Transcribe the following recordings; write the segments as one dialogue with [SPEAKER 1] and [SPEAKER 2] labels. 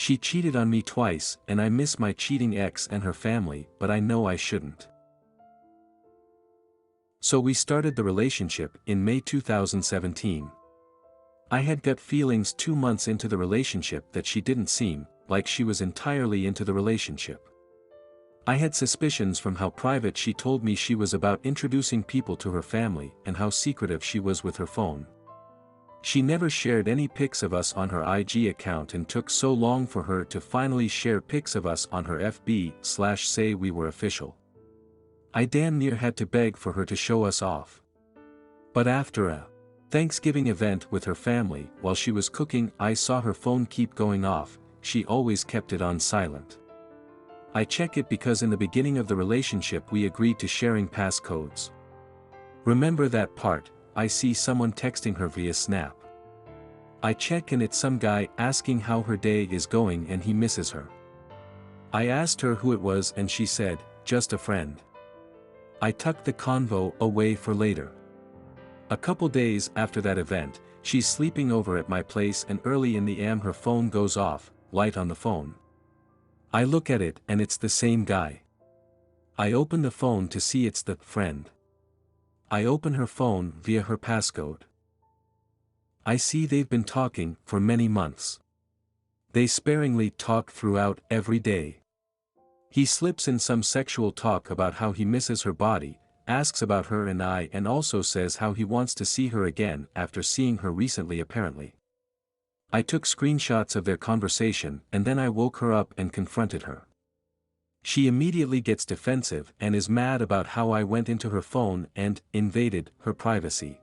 [SPEAKER 1] She cheated on me twice and I miss my cheating ex and her family, but I know I shouldn't. So we started the relationship in May 2017. I had gut feelings 2 months into the relationship that she didn't seem like she was entirely into the relationship. I had suspicions from how private she told me she was about introducing people to her family and how secretive she was with her phone. She never shared any pics of us on her IG account and took so long for her to finally share pics of us on her FB/say we were official. I damn near had to beg for her to show us off. But after a Thanksgiving event with her family while she was cooking, I saw her phone keep going off. She always kept it on silent. I check it because in the beginning of the relationship we agreed to sharing passcodes. Remember that part? I see someone texting her via Snap. I check and it's some guy asking how her day is going and he misses her. I asked her who it was and she said, "Just a friend." I tucked the convo away for later. A couple days after that event, she's sleeping over at my place and early in the AM her phone goes off, light on the phone. I look at it and it's the same guy. I open the phone to see it's the friend. I open her phone via her passcode. I see they've been talking for many months. They sparingly talk throughout every day. He slips in some sexual talk about how he misses her body, asks about her and I, and also says how he wants to see her again after seeing her recently apparently. I took screenshots of their conversation and then I woke her up and confronted her. She immediately gets defensive and is mad about how I went into her phone and invaded her privacy.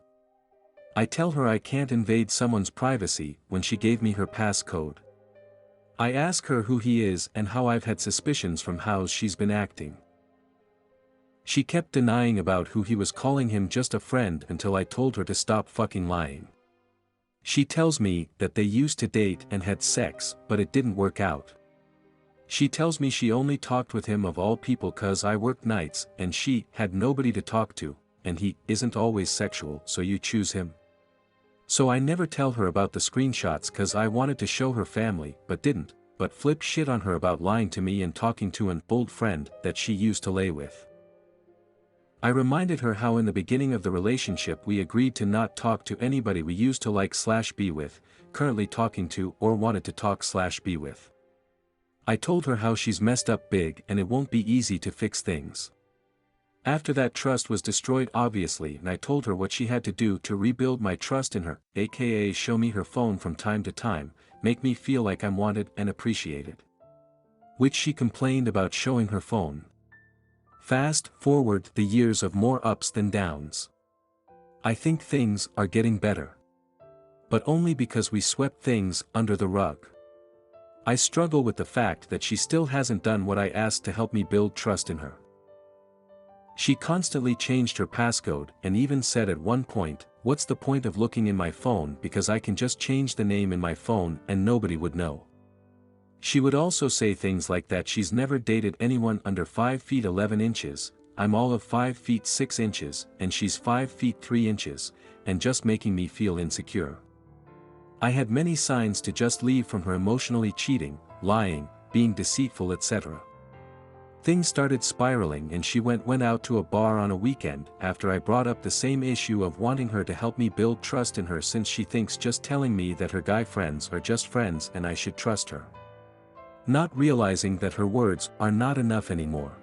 [SPEAKER 1] I tell her I can't invade someone's privacy when she gave me her passcode. I ask her who he is and how I've had suspicions from how she's been acting. She kept denying about who he was, calling him just a friend until I told her to stop fucking lying. She tells me that they used to date and had sex but it didn't work out. She tells me she only talked with him of all people cause I worked nights and she had nobody to talk to, and he isn't always sexual so you choose him. So I never tell her about the screenshots cause I wanted to show her family but didn't, but flip shit on her about lying to me and talking to an old friend that she used to lay with. I reminded her how in the beginning of the relationship we agreed to not talk to anybody we used to like/be with, currently talking to or wanted to talk/be with. I told her how she's messed up big and it won't be easy to fix things. After that trust was destroyed obviously, and I told her what she had to do to rebuild my trust in her, aka show me her phone from time to time, make me feel like I'm wanted and appreciated. Which she complained about showing her phone. Fast forward the years of more ups than downs. I think things are getting better. But only because we swept things under the rug. I struggle with the fact that she still hasn't done what I asked to help me build trust in her. She constantly changed her passcode and even said at one point, "What's the point of looking in my phone because I can just change the name in my phone and nobody would know." She would also say things like that she's never dated anyone under 5 feet 11 inches, I'm all of 5 feet 6 inches, and she's 5 feet 3 inches, and just making me feel insecure. I had many signs to just leave from her: emotionally cheating, lying, being deceitful, etc. Things started spiraling and she went out to a bar on a weekend after I brought up the same issue of wanting her to help me build trust in her since she thinks just telling me that her guy friends are just friends and I should trust her. Not realizing that her words are not enough anymore.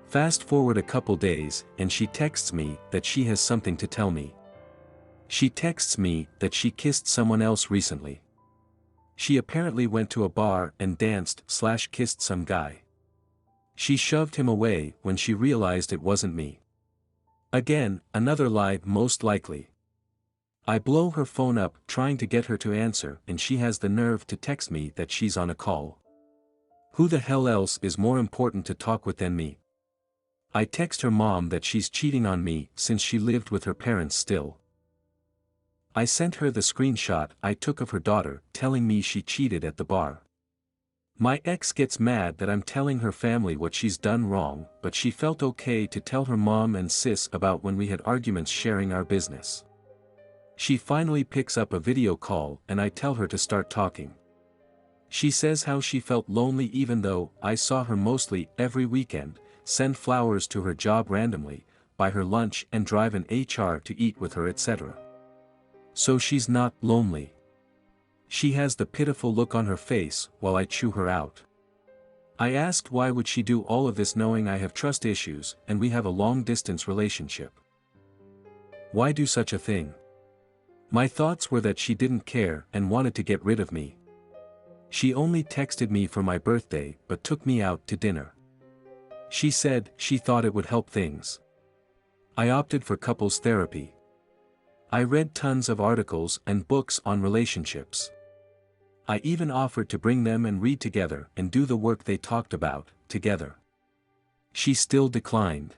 [SPEAKER 1] Fast forward a couple days and she texts me that she has something to tell me. She texts me that she kissed someone else recently. She apparently went to a bar and danced/kissed some guy. She shoved him away when she realized it wasn't me. Again, another lie most likely. I blow her phone up trying to get her to answer and she has the nerve to text me that she's on a call. Who the hell else is more important to talk with than me? I text her mom that she's cheating on me since she lived with her parents still. I sent her the screenshot I took of her daughter telling me she cheated at the bar. My ex gets mad that I'm telling her family what she's done wrong, but she felt okay to tell her mom and sis about when we had arguments sharing our business. She finally picks up a video call and I tell her to start talking. She says how she felt lonely even though I saw her mostly every weekend, send flowers to her job randomly, buy her lunch and drive an HR to eat with her etc. So she's not lonely. She has the pitiful look on her face while I chew her out. I asked why would she do all of this knowing I have trust issues and we have a long-distance relationship. Why do such a thing? My thoughts were that she didn't care and wanted to get rid of me. She only texted me for my birthday but took me out to dinner. She said she thought it would help things. I opted for couples therapy. I read tons of articles and books on relationships. I even offered to bring them and read together and do the work they talked about, together. She still declined.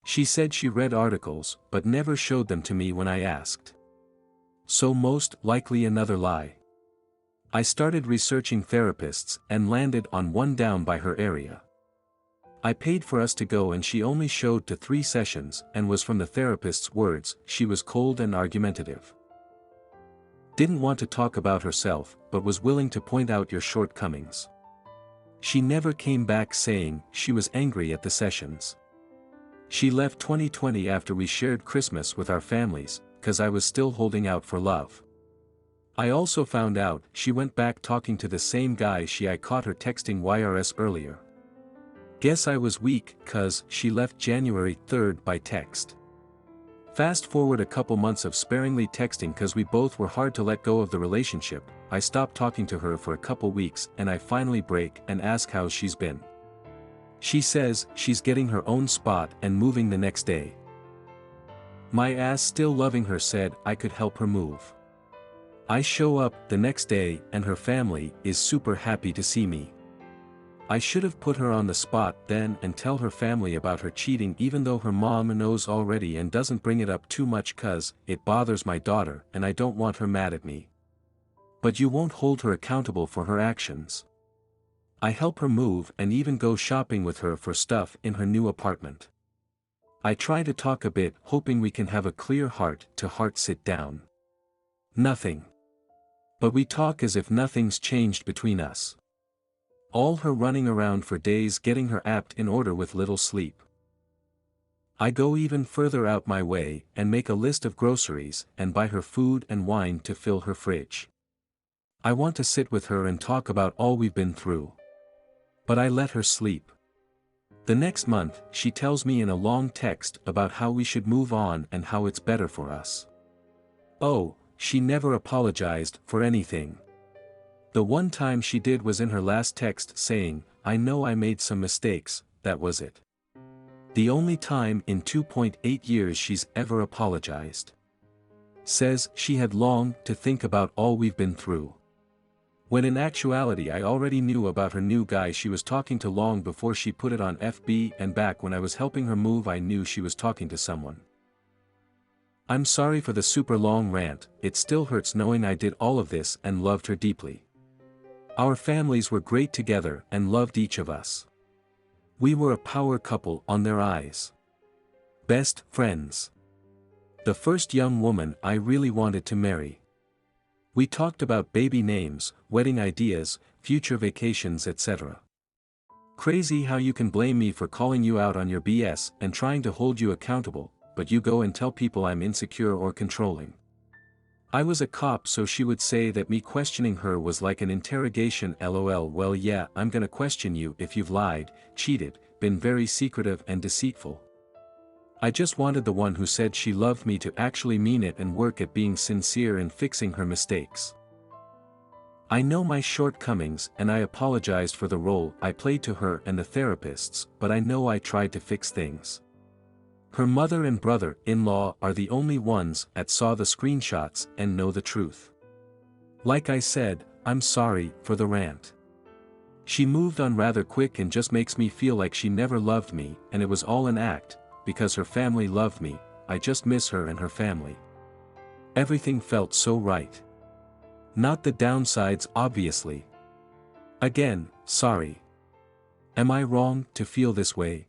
[SPEAKER 1] She said she read articles but never showed them to me when I asked. So most likely another lie. I started researching therapists and landed on one down by her area. I paid for us to go and she only showed to 3 sessions and was from the therapist's words, she was cold and argumentative. Didn't want to talk about herself but was willing to point out your shortcomings. She never came back saying she was angry at the sessions. She left 2020 after we shared Christmas with our families, 'cause I was still holding out for love. I also found out she went back talking to the same guy I caught her texting YRS earlier. Guess I was weak 'cause she left January 3rd by text. Fast forward a couple months of sparingly texting 'cause we both were hard to let go of the relationship. I stopped talking to her for a couple weeks and I finally break and ask how she's been. She says she's getting her own spot and moving the next day. My ass still loving her said I could help her move. I show up the next day and her family is super happy to see me. I should have put her on the spot then and tell her family about her cheating even though her mom knows already and doesn't bring it up too much 'cause it bothers my daughter and I don't want her mad at me. But you won't hold her accountable for her actions. I help her move and even go shopping with her for stuff in her new apartment. I try to talk a bit hoping we can have a clear heart-to-heart sit down. Nothing. But we talk as if nothing's changed between us. All her running around for days getting her act in order with little sleep. I go even further out my way and make a list of groceries and buy her food and wine to fill her fridge. I want to sit with her and talk about all we've been through. But I let her sleep. The next month, she tells me in a long text about how we should move on and how it's better for us. Oh, she never apologized for anything. The one time she did was in her last text saying, I know I made some mistakes, that was it. The only time in 2.8 years she's ever apologized. Says she had long to think about all we've been through. When in actuality I already knew about her new guy she was talking to long before she put it on FB and back when I was helping her move I knew she was talking to someone. I'm sorry for the super long rant, it still hurts knowing I did all of this and loved her deeply. Our families were great together and loved each of us. We were a power couple on their eyes. Best friends. The first young woman I really wanted to marry. We talked about baby names, wedding ideas, future vacations etc. Crazy how you can blame me for calling you out on your BS and trying to hold you accountable, but you go and tell people I'm insecure or controlling. I was a cop so she would say that me questioning her was like an interrogation lol well yeah I'm gonna question you if you've lied, cheated, been very secretive and deceitful. I just wanted the one who said she loved me to actually mean it and work at being sincere and fixing her mistakes. I know my shortcomings and I apologized for the role I played to her and the therapists but I know I tried to fix things. Her mother and brother-in-law are the only ones that saw the screenshots and know the truth. Like I said, I'm sorry for the rant. She moved on rather quick and just makes me feel like she never loved me and it was all an act, because her family loved me, I just miss her and her family. Everything felt so right. Not the downsides obviously. Again, sorry. Am I wrong to feel this way?